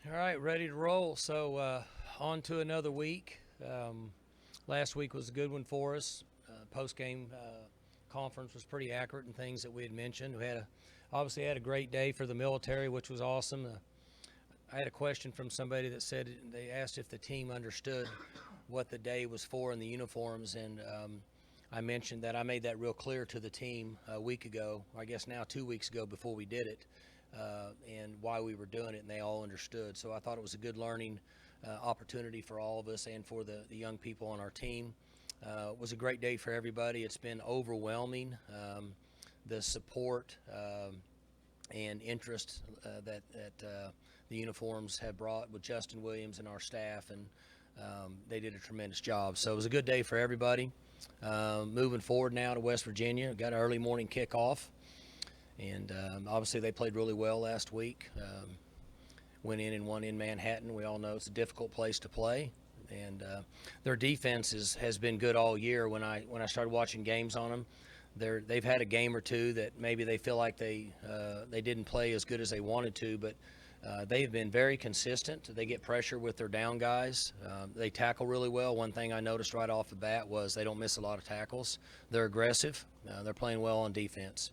All right, ready to roll. So on to another week. Last week was a good one for us. Post-game conference was pretty accurate in things that we had mentioned. We obviously had a great day for the military, which was awesome. I had a question from somebody that said they asked if the team understood what the day was for in the uniforms, and I mentioned that I made that real clear to the team a week ago, I guess now 2 weeks ago before we did it, and why we were doing it, and they all understood. So I thought it was a good learning opportunity for all of us and for the young people on our team. It was a great day for everybody. It's been overwhelming, the support and interest that the uniforms have brought with Justin Williams and our staff, and they did a tremendous job. So it was a good day for everybody. Moving forward now to West Virginia, got an early morning kickoff, and obviously they played really well last week. Went in and won in Manhattan. We all know it's a difficult place to play, and their defense has been good all year. When I started watching games on them, they've had a game or two that maybe they feel like they didn't play as good as they wanted to, but they've been very consistent. They get pressure with their down guys. They tackle really well. One thing I noticed right off the bat was they don't miss a lot of tackles. They're aggressive. They're playing well on defense.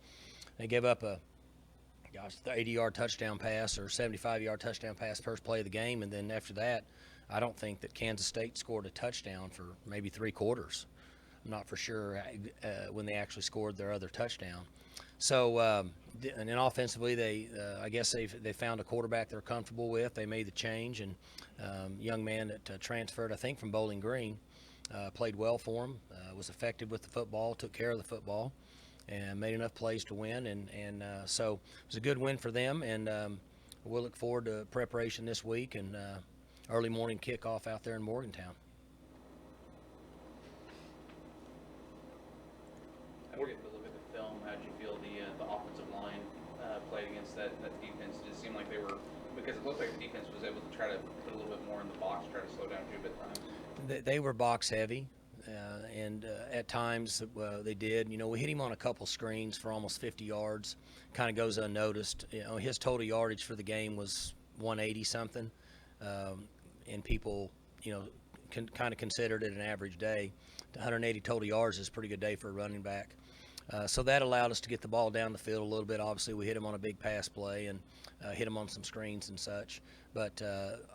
They gave up a 80-yard touchdown pass or 75-yard touchdown pass first play of the game, and then after that, I don't think that Kansas State scored a touchdown for maybe 3 quarters. I'm not for sure when they actually scored their other touchdown. So, and then offensively, I guess they found a quarterback they're comfortable with. They made the change, and young man that transferred, I think, from Bowling Green, played well for them, was effective with the football, took care of the football, and made enough plays to win. And so it was a good win for them, and we'll look forward to preparation this week and early morning kickoff out there in Morgantown. After getting to look at the film, how did you feel the offensive line played against that defense? Did it seem like they were, because it looked like the defense was able to try to put a little bit more in the box, try to slow down Chuba at times? They were box heavy, and at times they did. You know, we hit him on a couple screens for almost 50 yards. Kind of goes unnoticed. You know, his total yardage for the game was 180 something, and people, you know, kind of considered it an average day. 180 total yards is a pretty good day for a running back. So that allowed us to get the ball down the field a little bit. Obviously, we hit him on a big pass play and hit him on some screens and such. But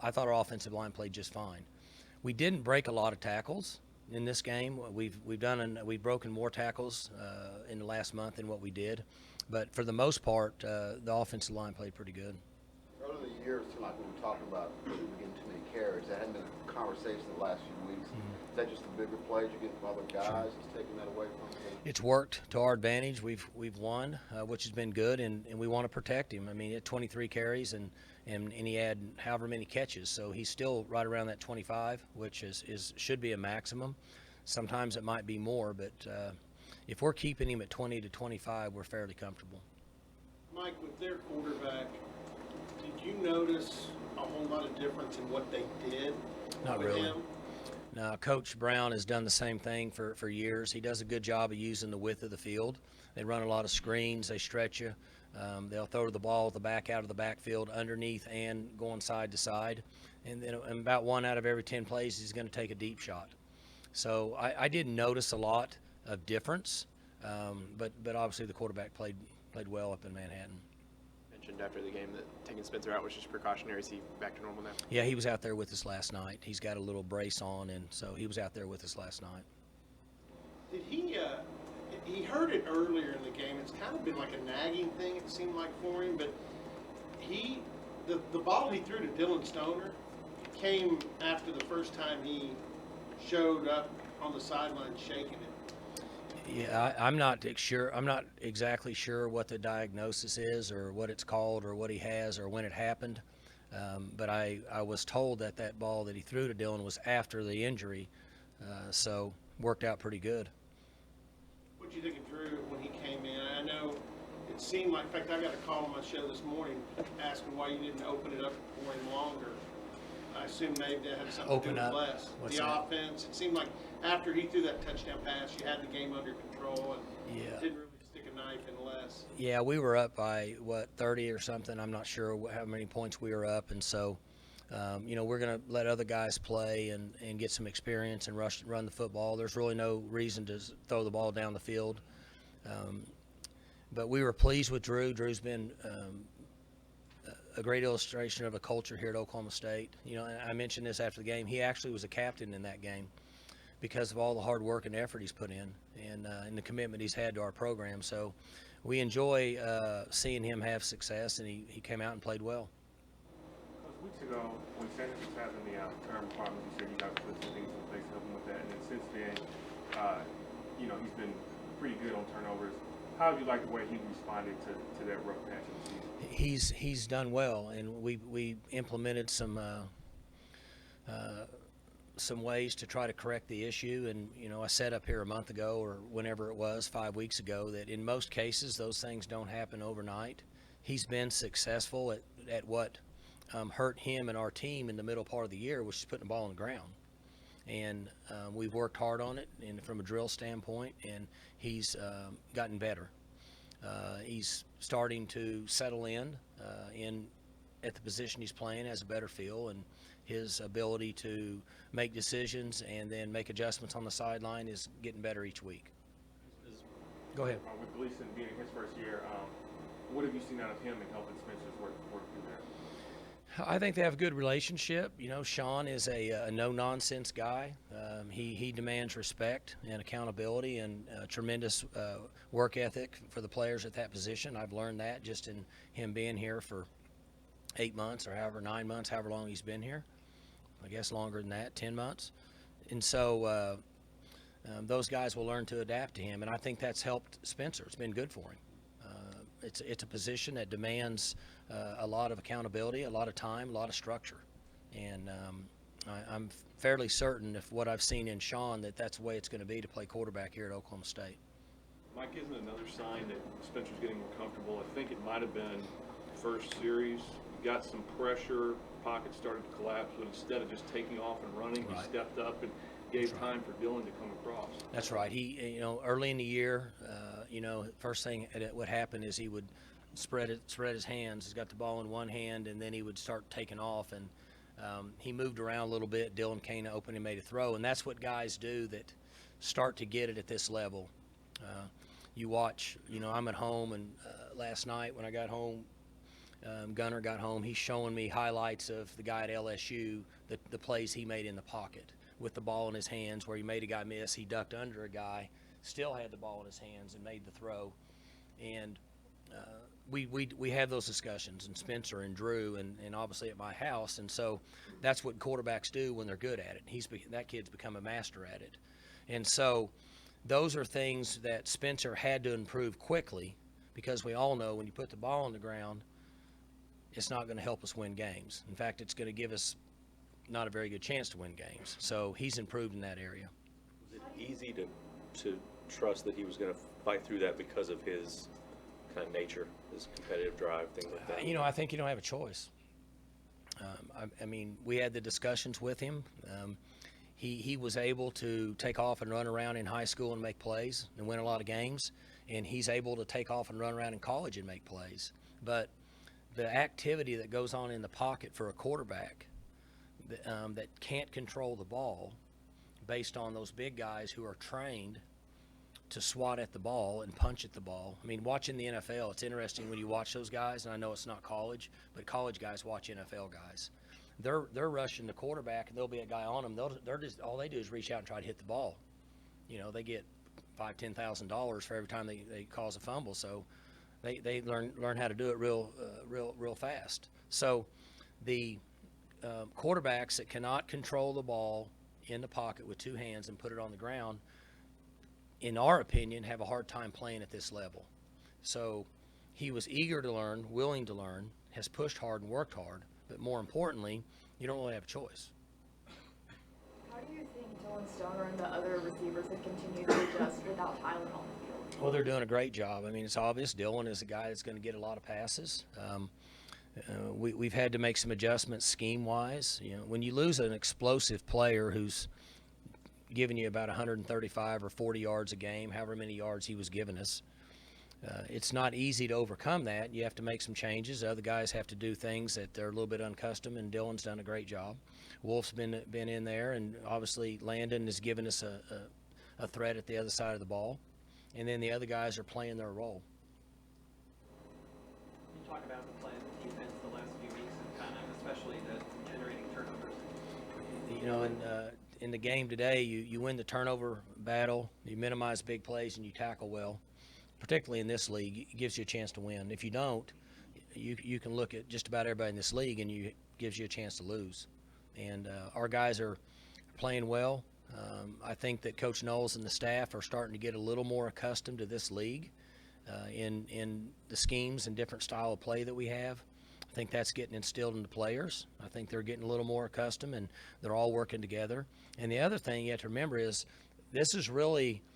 I thought our offensive line played just fine. We didn't break a lot of tackles in this game. We've broken more tackles in the last month than what we did. But for the most part, the offensive line played pretty good. Earlier in the year, it seemed like when we talked about getting too many carries, that hadn't been a conversation the last few weeks. Mm-hmm. Is that just the bigger plays you're getting from other guys that's taking that away from you? It's worked to our advantage. We've won, which has been good, and we want to protect him. I mean, he had 23 carries, and he had however many catches, so he's still right around that 25, which should be a maximum. Sometimes it might be more, but if we're keeping him at 20 to 25, we're fairly comfortable. Mike, with their quarterback, did you notice a whole lot of difference in what they did? Not with really. him? No, Coach Brown has done the same thing for years. He does a good job of using the width of the field. They run a lot of screens. They stretch you. They'll throw the ball at the back out of the backfield underneath and going side to side. And then about 1 out of every 10 plays, he's going to take a deep shot. So I didn't notice a lot of difference, but obviously the quarterback played well up in Manhattan. Mentioned after the game that taking Spencer out was just precautionary. Is he back to normal now? Yeah, he was out there with us last night. He's got a little brace on, and so he was out there with us last night. Did he heard it earlier in the game. It's kind of been like a nagging thing, it seemed like, for him, but the ball he threw to Dylan Stoner came after the first time he showed up on the sideline shaking it. Yeah, I'm not sure. I'm not exactly sure what the diagnosis is or what it's called or what he has or when it happened. But I was told that ball that he threw to Dylan was after the injury, so worked out pretty good. What did you think of Drew when he came in? I know it seemed like, in fact, I got a call on my show this morning asking why you didn't open it up for him longer. I assume maybe that had something to do with less. What's the that? Offense, it seemed like after he threw that touchdown pass, you had the game under control and didn't really stick a knife in less. Yeah, we were up by, 30 or something. I'm not sure how many points we were up, and so we're going to let other guys play and get some experience and run the football. There's really no reason to throw the ball down the field. But we were pleased with Drew. Drew's been a great illustration of a culture here at Oklahoma State. And I mentioned this after the game. He actually was a captain in that game because of all the hard work and effort he's put in and the commitment he's had to our program. So we enjoy seeing him have success, and he came out and played well. Weeks ago, when Sanders was having the term problems, you said you guys put some things in place to help him with that. And then since then, he's been pretty good on turnovers. How do you like the way he responded to that rough patch of the season? He's done well, and we implemented some ways to try to correct the issue. And I said up here a month ago, or whenever it was, 5 weeks ago, that in most cases those things don't happen overnight. He's been successful at what hurt him and our team in the middle part of the year, which is putting the ball on the ground. And we've worked hard on it, and from a drill standpoint, and he's gotten better. He's starting to settle in at the position he's playing, has a better feel, and his ability to make decisions and then make adjustments on the sideline is getting better each week. Go ahead. With Gleason being in his first year, what have you seen out of him in helping Spencer's work through there? I think they have a good relationship. Sean is a no-nonsense guy. He demands respect and accountability and tremendous work ethic for the players at that position. I've learned that just in him being here for 8 months or 9 months, however long he's been here. I guess longer than that, 10 months. And so those guys will learn to adapt to him, and I think that's helped Spencer. It's been good for him. It's a position that demands a lot of accountability, a lot of time, a lot of structure. And I'm fairly certain, if what I've seen in Sean, that's the way it's going to be to play quarterback here at Oklahoma State. Mike, isn't another sign that Spencer's getting more comfortable? I think it might have been first series. He got some pressure, pocket started to collapse, but instead of just taking off and running, Right. he stepped up and gave time for Dylan to come across. That's right. He, early in the year, first thing that would happen is he would spread his hands. He's got the ball in one hand, and then he would start taking off. And he moved around a little bit. Dylan Kane opened and made a throw, and that's what guys do that start to get it at this level. You watch. I'm at home, and last night when I got home, Gunner got home. He's showing me highlights of the guy at LSU, the plays he made in the pocket with the ball in his hands, where he made a guy miss. He ducked under a guy, still had the ball in his hands, and made the throw. And we have those discussions, and Spencer and Drew, and obviously at my house. And so that's what quarterbacks do when they're good at it. That kid's become a master at it. And so those are things that Spencer had to improve quickly, because we all know when you put the ball on the ground, it's not going to help us win games. In fact, it's going to give us not a very good chance to win games. So he's improved in that area. Was it easy to trust that he was going to fight through that because of his kind of nature, his competitive drive, things like that? I think you don't have a choice. I mean, we had the discussions with him. He was able to take off and run around in high school and make plays and win a lot of games, and he's able to take off and run around in college and make plays. But the activity that goes on in the pocket for a quarterback that can't control the ball, based on those big guys who are trained to swat at the ball and punch at the ball. I mean, watching the NFL, it's interesting when you watch those guys, and I know it's not college, but college guys watch NFL guys. They're rushing the quarterback, and there'll be a guy on them. They're just, all they do is reach out and try to hit the ball. They get $5,000-$10,000 for every time they cause a fumble. So they learn how to do it real fast. So the quarterbacks that cannot control the ball in the pocket with two hands and put it on the ground, in our opinion, have a hard time playing at this level. So he was eager to learn, willing to learn, has pushed hard and worked hard, but more importantly, you don't really have a choice. How do you think Dylan Stoner and the other receivers have continued to adjust without Tylen on the field? Well, they're doing a great job. I mean, it's obvious Dylan is a guy that's going to get a lot of passes. We've had to make some adjustments scheme-wise. When you lose an explosive player who's giving you about 135 or 40 yards a game, however many yards he was giving us, It's not easy to overcome that. You have to make some changes. Other guys have to do things that they're a little bit unaccustomed, and Dylan's done a great job. Wolf's been in there, and obviously Landon has given us a threat at the other side of the ball. And then the other guys are playing their role. You talk about the play of the defense the last few weeks, and kind of especially the generating turnovers. You know, in the game today, you win the turnover battle, you minimize big plays, and you tackle well. Particularly in this league, it gives you a chance to win. If you don't, you can look at just about everybody in this league, and it gives you a chance to lose. And our guys are playing well. I think that Coach Knowles and the staff are starting to get a little more accustomed to this league in the schemes and different style of play that we have. I think that's getting instilled in the players. I think they're getting a little more accustomed, and they're all working together. And the other thing you have to remember is this is really –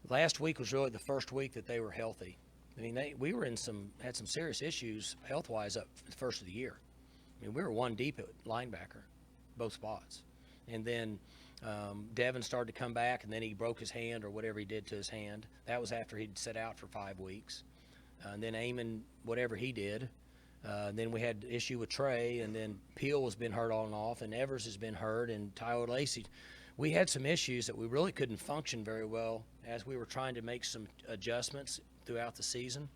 last week was really the first week that they were healthy. I mean, we were had some serious issues health-wise up the first of the year. I mean, we were one deep at linebacker, both spots. And then Devin started to come back, and then he broke his hand or whatever he did to his hand. That was after he'd sat out for 5 weeks. And then Eamon, whatever he did. Then we had issue with Trey, and then Peel has been hurt on and off, and Evers has been hurt, and Tyler Lacey. We had some issues that we really couldn't function very well as we were trying to make some adjustments throughout the season.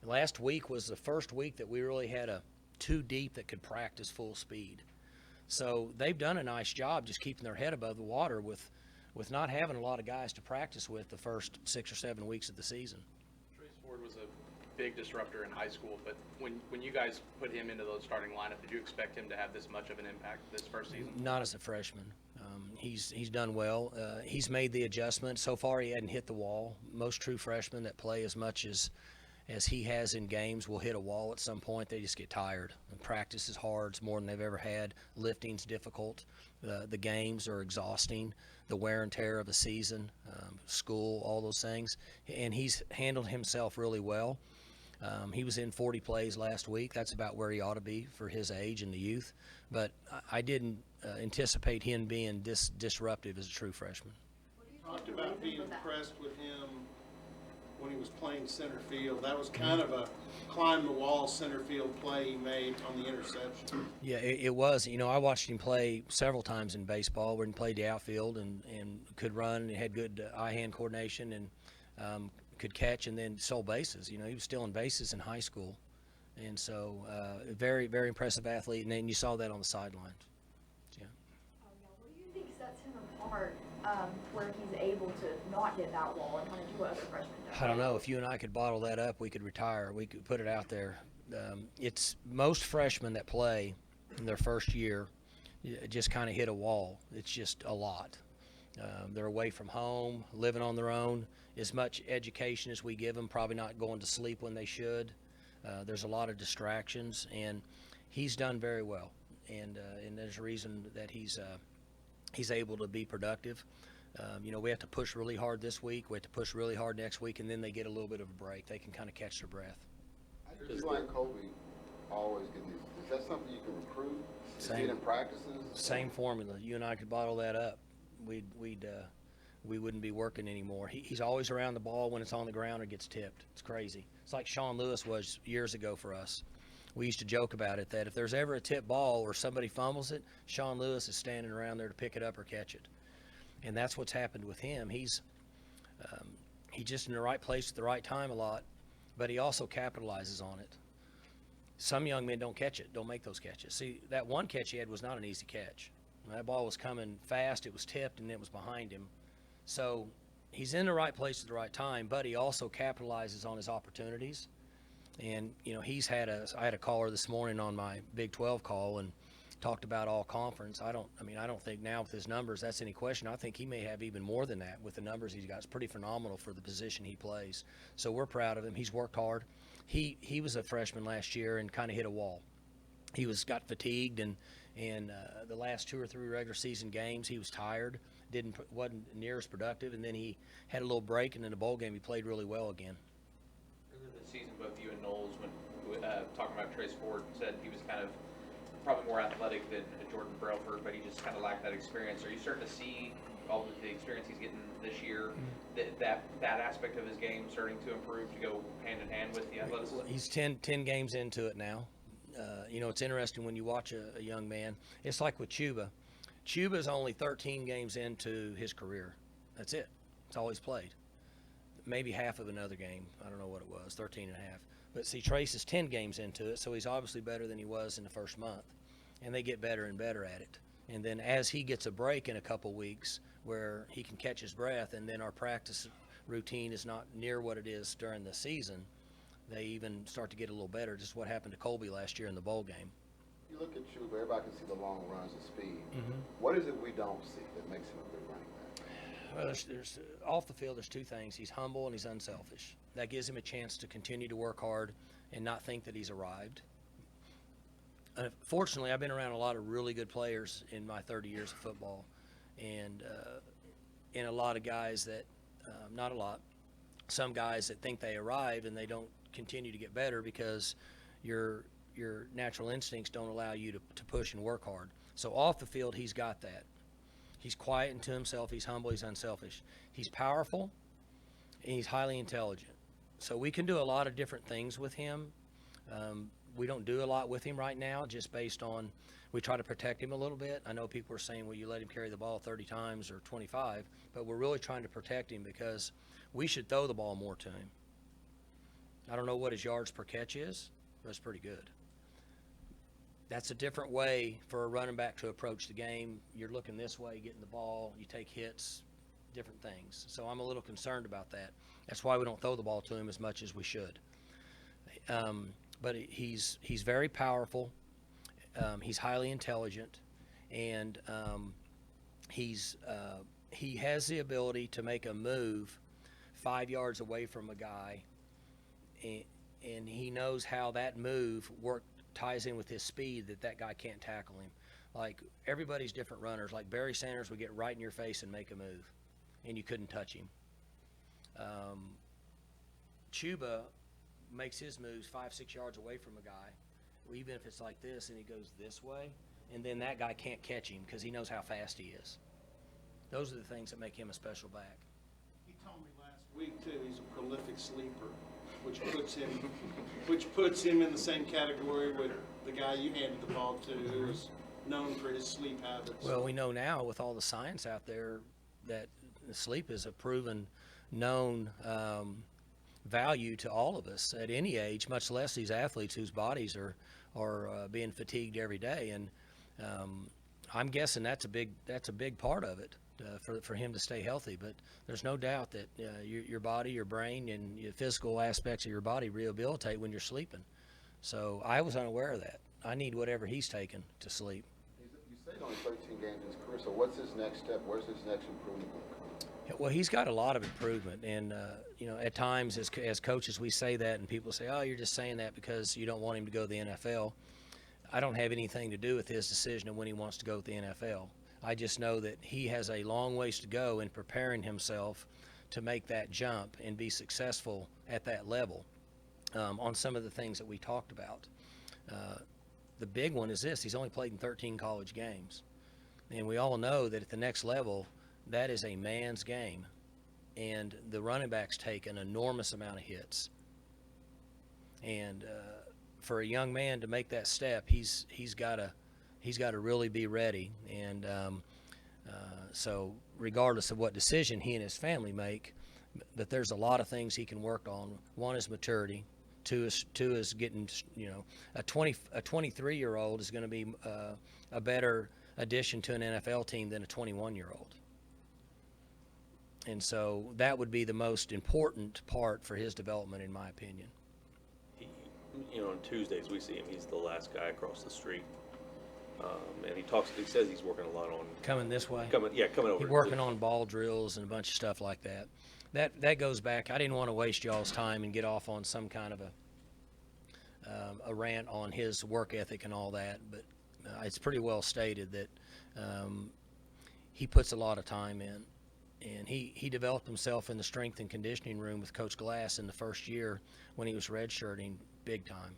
Last week was the first week that we really had a 2 deep that could practice full speed. So they've done a nice job just keeping their head above the water with not having a lot of guys to practice with the first 6 or 7 weeks of the season. Trace Ford was a big disruptor in high school, but when you guys put him into the starting lineup, did you expect him to have this much of an impact this first season? Not as a freshman. He's done well. He's made the adjustment. So far, he hadn't hit the wall. Most true freshmen that play as much as he has in games will hit a wall at some point. They just get tired. And practice is hard. It's more than they've ever had. Lifting's difficult. The games are exhausting. The wear and tear of a season, school, all those things. And he's handled himself really well. He was in 40 plays last week. That's about where he ought to be for his age and the youth. But I didn't anticipate him being this disruptive as a true freshman. Talked about being impressed with him when he was playing center field. That was kind of a climb the wall center field play he made on the interception. Yeah, it was. You know, I watched him play several times in baseball where he played the outfield and could run and had good eye-hand coordination and could catch and then stole bases. You know, he was stealing bases in high school. And so very, very impressive athlete. And then you saw that on the sidelines. Yeah. What do you think sets him apart where he's able to not hit that wall and kind of do what other freshmen do? I don't know. If you and I could bottle that up, we could retire. We could put it out there. It's most freshmen that play in their first year just kind of hit a wall. It's just a lot. They're away from home, living on their own. As much education as we give them, probably not going to sleep when they should. There's a lot of distractions, and he's done very well. And there's a reason that he's able to be productive. You know, we have to push really hard this week. We have to push really hard next week, and then they get a little bit of a break. They can kind of catch their breath. I just like Kobe always getting these. Is that something you can recruit? Same in practices? Same formula. You and I could bottle that up. We wouldn't be working anymore. He's always around the ball when it's on the ground or gets tipped. It's crazy. It's like Sean Lewis was years ago for us. We used to joke about it that if there's ever a tip ball or somebody fumbles it, Sean Lewis is standing around there to pick it up or catch it. And that's what's happened with him. He's just in the right place at the right time a lot, but he also capitalizes on it. Some young men don't catch it, don't make those catches. See, that one catch he had was not an easy catch. That ball was coming fast, it was tipped, and it was behind him. So he's in the right place at the right time, but he also capitalizes on his opportunities. And, you know, I had a caller this morning on my Big 12 call and talked about all conference. I don't think now with his numbers that's any question. I think he may have even more than that with the numbers he's got. It's pretty phenomenal for the position he plays. So we're proud of him. He's worked hard. He was a freshman last year and kind of hit a wall. He got fatigued and the last 2 or 3 regular season games he was tired, wasn't near as productive, and then he had a little break, and in the bowl game he played really well again. Earlier this season, both you and Knowles, when talking about Trace Ford, said he was kind of probably more athletic than Jordan Brailford, but he just kind of lacked that experience. Are you starting to see all of the experience he's getting this year that aspect of his game starting to improve to go hand in hand with the athleticism? Well, he's 10 games into it now. It's interesting when you watch a young man. It's like with Chuba. Chuba's only 13 games into his career. That's it. That's all he's played. Maybe half of another game. I don't know what it was, 13 and a half. But see, Trace is 10 games into it, so he's obviously better than he was in the first month. And they get better and better at it. And then as he gets a break in a couple weeks where he can catch his breath, and then our practice routine is not near what it is during the season, they even start to get a little better. Just what happened to Colby last year in the bowl game. You look at Chuba, everybody can see the long runs and speed. Mm-hmm. What is it we don't see that makes him a good running back? Well, there's off the field, there's two things. He's humble and he's unselfish. That gives him a chance to continue to work hard and not think that he's arrived. Fortunately, I've been around a lot of really good players in my 30 years of football, and a lot of guys that, not a lot, some guys that think they arrive and they don't continue to get better because your natural instincts don't allow you to push and work hard. So off the field, he's got that. He's quiet and to himself. He's humble. He's unselfish. He's powerful, and he's highly intelligent. So we can do a lot of different things with him. We don't do a lot with him right now just based on we try to protect him a little bit. I know people are saying, well, you let him carry the ball 30 times or 25, but we're really trying to protect him because we should throw the ball more to him. I don't know what his yards per catch is, but it's pretty good. That's a different way for a running back to approach the game. You're looking this way, getting the ball, you take hits, different things. So I'm a little concerned about that. That's why we don't throw the ball to him as much as we should. But he's very powerful. He's highly intelligent, and he has the ability to make a move 5 yards away from a guy, and he knows how that move ties in with his speed that guy can't tackle him. Like, everybody's different runners. Like Barry Sanders would get right in your face and make a move, and you couldn't touch him. Chuba makes his moves 5-6 yards away from a guy, even if it's like this and he goes this way, and then that guy can't catch him because he knows how fast he is. Those are the things that make him a special back. He told me last week too, he's a prolific sleeper, which puts him in the same category with the guy you handed the ball to, who is known for his sleep habits. Well, we know now with all the science out there that sleep is a proven, known value to all of us at any age, much less these athletes whose bodies are being fatigued every day. And I'm guessing that's a big part of it for him to stay healthy. But there's no doubt that your body, your brain, and your physical aspects of your body rehabilitate when you're sleeping. So I was unaware of that. I need whatever he's taken to sleep. You say only 13 games in his career, so what's his next step? Where's his next improvement going to come? Well, he's got a lot of improvement, and at times as coaches we say that, and people say, "Oh, you're just saying that because you don't want him to go to the NFL." I don't have anything to do with his decision of when he wants to go to the NFL. I just know that he has a long ways to go in preparing himself to make that jump and be successful at that level. On some of the things that we talked about, the big one is this: he's only played in 13 college games, and we all know that at the next level, that is a man's game, and the running backs take an enormous amount of hits. And for a young man to make that step, he's got to really be ready. And so, regardless of what decision he and his family make, but there's a lot of things he can work on. One is maturity. Two is getting, a 23-year-old is going to be a better addition to an NFL team than a 21-year-old. And so that would be the most important part for his development, in my opinion. On Tuesdays we see him. He's the last guy across the street, and he says he's working a lot on Coming this way? coming over. He's working on ball drills and a bunch of stuff like that. That goes back. I didn't want to waste y'all's time and get off on some kind of a rant on his work ethic and all that, but it's pretty well stated that he puts a lot of time in. And he developed himself in the strength and conditioning room with Coach Glass in the first year when he was redshirting big time.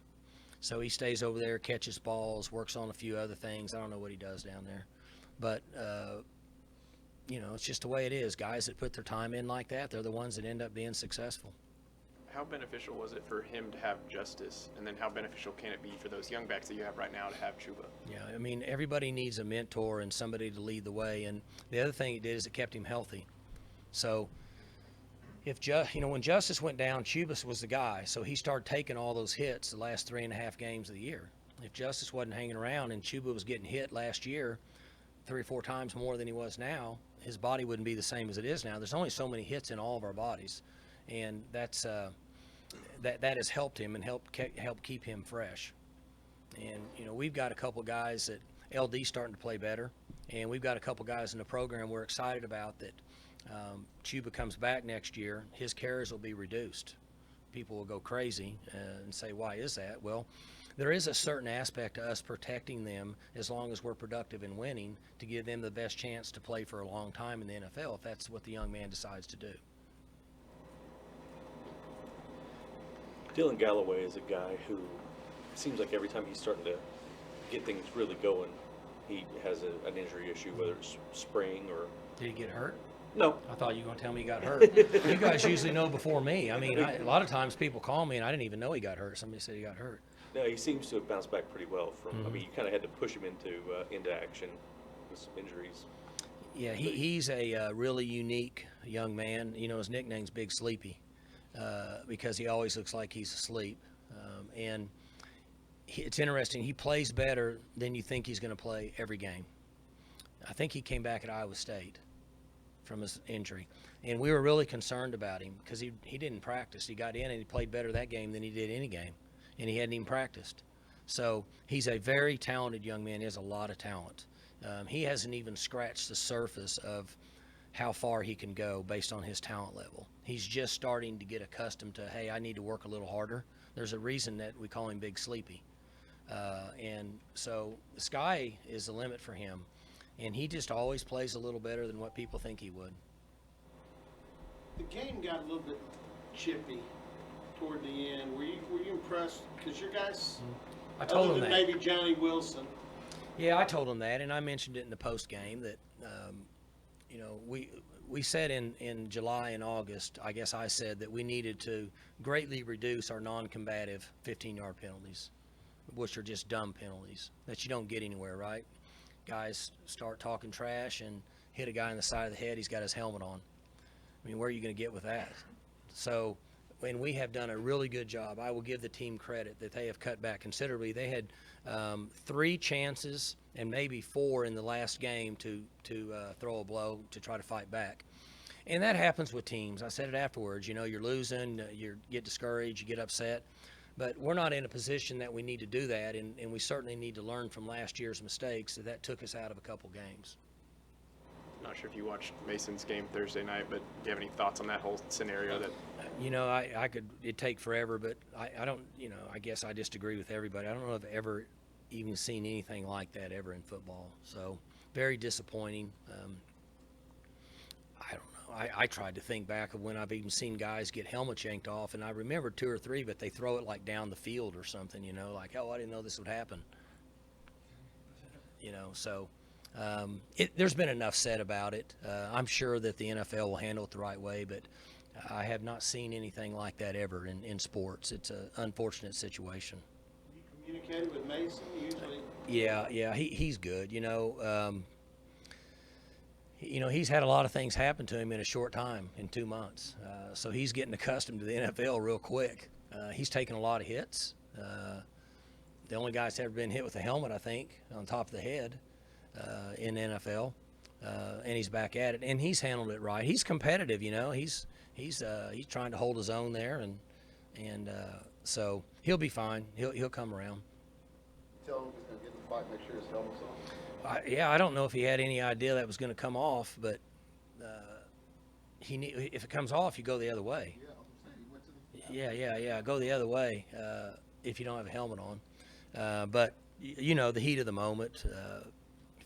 So he stays over there, catches balls, works on a few other things. I don't know what he does down there. But it's just the way it is. Guys that put their time in like that, they're the ones that end up being successful. How beneficial was it for him to have Justice, and then how beneficial can it be for those young backs that you have right now to have Chuba? Yeah, I mean, everybody needs a mentor and somebody to lead the way. And the other thing it did is it kept him healthy. So when Justice went down, Chuba was the guy. So he started taking all those hits the last 3.5 games of the year. If Justice wasn't hanging around and Chuba was getting hit last year 3 or 4 times more than he was now, his body wouldn't be the same as it is now. There's only so many hits in all of our bodies. And that's that has helped him and helped keep him fresh. And we've got a couple guys that LD's starting to play better, and we've got a couple guys in the program we're excited about that Chuba comes back next year. His carries will be reduced. People will go crazy and say, why is that? Well, there is a certain aspect to us protecting them as long as we're productive and winning to give them the best chance to play for a long time in the NFL if that's what the young man decides to do. Dylan Galloway is a guy who seems like every time he's starting to get things really going, he has an injury issue, whether it's sprain or... Did he get hurt? No. I thought you were going to tell me he got hurt. You guys usually know before me. I mean, a lot of times people call me and I didn't even know he got hurt. Somebody said he got hurt. No, he seems to have bounced back pretty well from... I mean, you kind of had to push him into action with some injuries. Yeah, he's a really unique young man. His nickname's Big Sleepy. Because he always looks like he's asleep. And it's interesting. He plays better than you think he's going to play every game. I think he came back at Iowa State from his injury. And we were really concerned about him because he didn't practice. He got in and he played better that game than he did any game. And he hadn't even practiced. So he's a very talented young man. He has a lot of talent. He hasn't even scratched the surface of how far he can go based on his talent level. He's just starting to get accustomed to, hey, I need to work a little harder. There's a reason that we call him Big Sleepy. And so the sky is the limit for him. And he just always plays a little better than what people think he would. The game got a little bit chippy toward the end. Were you impressed? Because your guys, I told other him than that. maybe Johnny Wilson. Yeah, I told him that, and I mentioned it in the post game that we said in July and August, I guess I said that we needed to greatly reduce our non-combative 15-yard penalties, which are just dumb penalties that you don't get anywhere, right? Guys start talking trash and hit a guy in the side of the head, he's got his helmet on. I mean, where are you going to get with that? So, and we have done a really good job. I will give the team credit that they have cut back considerably. They had 3 chances and maybe 4 in the last game to throw a blow to try to fight back. And that happens with teams. I said it afterwards. You're losing, you get discouraged, you get upset. But we're not in a position that we need to do that, and we certainly need to learn from last year's mistakes that took us out of a couple games. Not sure if you watched Mason's game Thursday night, but do you have any thoughts on that whole scenario? That I could, it'd take forever, but I don't, I guess I disagree with everybody. I don't know if I've ever even seen anything like that ever in football. So very disappointing. I don't know. I tried to think back of when I've even seen guys get helmets yanked off, and I remember 2 or 3, but they throw it like down the field or something, like, oh, I didn't know this would happen. So there's been enough said about it. I'm sure that the NFL will handle it the right way, but I have not seen anything like that ever in sports. It's an unfortunate situation. You communicated with Mason usually? Yeah, he's good. He's had a lot of things happen to him in a short time, in 2 months. So he's getting accustomed to the NFL real quick. He's taken a lot of hits. The only guy that's ever been hit with a helmet, I think, on top of the head in the NFL. And he's back at it, and he's handled it right. He's competitive, He's trying to hold his own there, and so he'll be fine. He'll come around. Tell him he's going to get in the fight, make sure his helmet's on. I don't know if he had any idea that was going to come off, but if it comes off, you go the other way. Yeah, I'm saying he went to the... Yeah, go the other way if you don't have a helmet on. But the heat of the moment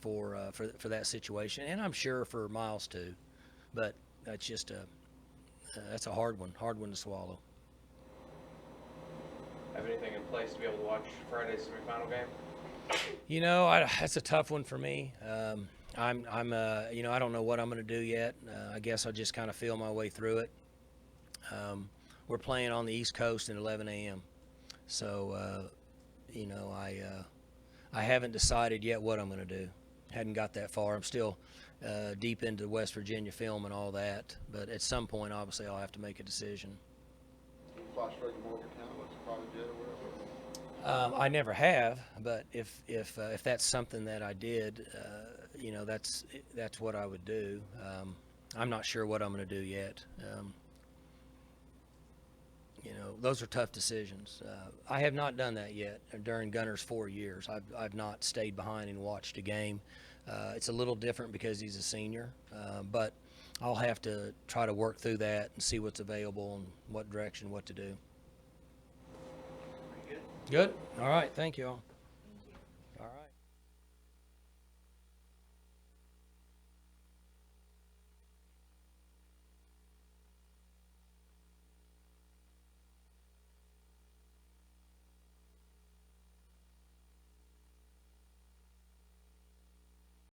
for that situation, and I'm sure for Miles too. But that's just that's a hard one to swallow. Have anything in place to be able to watch Friday's semifinal game? That's a tough one for me. you know, I don't know what I'm going to do yet. I guess I'll just kind of feel my way through it. We're playing on the East Coast at 11 a.m. So, you know, I haven't decided yet what I'm going to do. Hadn't got that far. I'm still deep into West Virginia film and all that. But at some point, obviously, I'll have to make a decision. You fly straight to Morgan County, what's the private jet or whatever? I never have, but if that's something that I did, you know, that's what I would do. I'm not sure what I'm going to do yet. You know, those are tough decisions. I have not done that yet during Gunner's 4 years. I've not stayed behind and watched a game. It's a little different because he's a senior, but I'll have to try to work through that and see what's available and what direction, what to do. Pretty good. Good. All right. Thank you all.